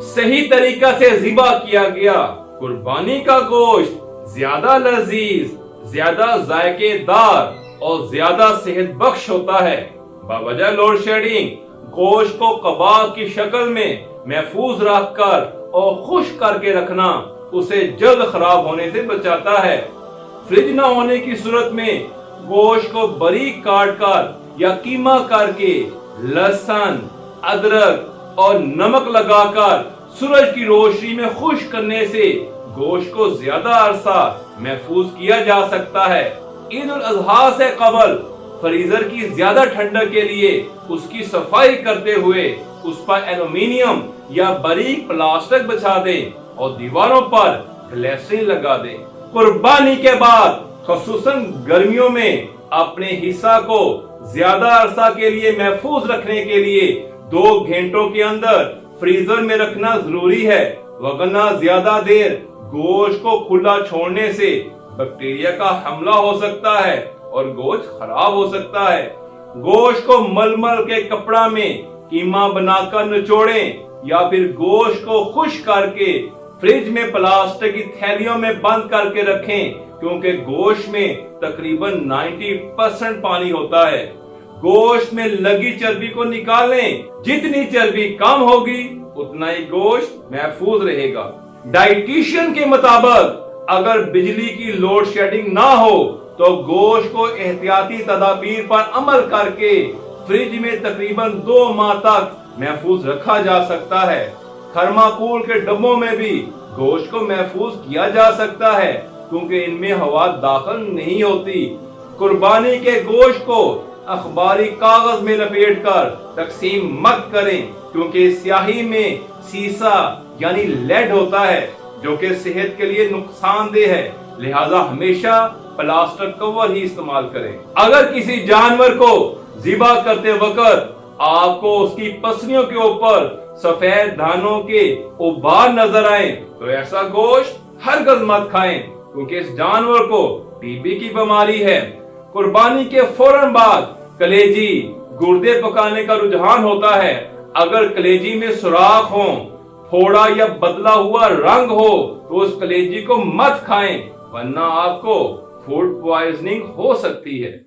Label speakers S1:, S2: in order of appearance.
S1: सही तरीका से ज़िबा किया गया कुर्बानी का गोश्त ज्यादा लजीज, ज्यादा जायकेदार और ज्यादा सेहत बख्श होता है। बवजह लोड शेडिंग गोश्त को कबाब की शक्ल में महफूज रखकर और खुश करके रखना उसे जल्द खराब होने से बचाता है। फ्रिज न होने की सूरत में गोश्त को बारीक काट कर या कीमा करके लहसुन, अदरक और नमक लगाकर सूरज की रोशनी में खुश करने से गोश्त को ज्यादा अरसा महफूज किया जा सकता है। ईद उल अजहा से कबल फ्रीजर की ज्यादा ठंडक के लिए उसकी सफाई करते हुए उस पर एल्युमिनियम या बारीक प्लास्टिक बिछा दें और दीवारों पर ग्लिसरीन लगा दें। कुर्बानी के बाद खसूसन गर्मियों में अपने हिस्सा को ज्यादा अरसा के लिए महफूज रखने के लिए 2 घंटों के अंदर फ्रीजर में रखना जरूरी है, वरना ज्यादा देर गोश्त को खुला छोड़ने से बैक्टीरिया का हमला हो सकता है और गोश्त खराब हो सकता है। गोश्त को मलमल के कपड़ा में कीमा बनाकर निचोड़ें या फिर गोश्त को खुश करके फ्रिज में प्लास्टिक की थैलियों में बंद करके रखें, क्योंकि गोश्त में तकरीबन 90% पानी होता है। गोश्त में लगी चर्बी को निकालें, जितनी चर्बी कम होगी उतना ही गोश्त महफूज रहेगा। डाइटिशियन के मुताबिक अगर बिजली की लोड शेडिंग ना हो तो गोश्त को एहतियाती तदाबीर पर अमल करके फ्रिज में तकरीबन 2 माह तक महफूज रखा जा सकता है। थर्माकोल के डब्बों में भी गोश्त को महफूज किया जा सकता है, क्योंकि इनमें हवा दाखिल नहीं होती। कुर्बानी के गोश्त को अखबारी कागज में लपेटकर तकसीम मत करें, क्योंकि स्याही में सीसा यानी लेड होता है, जो कि सेहत के लिए नुकसानदेह है। लिहाजा हमेशा प्लास्टिक कवर ही इस्तेमाल करें। अगर किसी जानवर को ज़िबा करते वक्त आपको उसकी पसलियों के ऊपर सफेद दानों के उबार नजर आए तो ऐसा गोश्त हरगिज़ मत खाएं, क्योंकि इस जानवर को टीबी की बीमारी है। कुर्बानी के फौरन बाद कलेजी, गुर्दे पकाने का रुझान होता है। अगर कलेजी में सुराख हो, फोड़ा या बदला हुआ रंग हो तो उस कलेजी को मत खाएं, वरना आपको फूड पॉइजनिंग हो सकती है।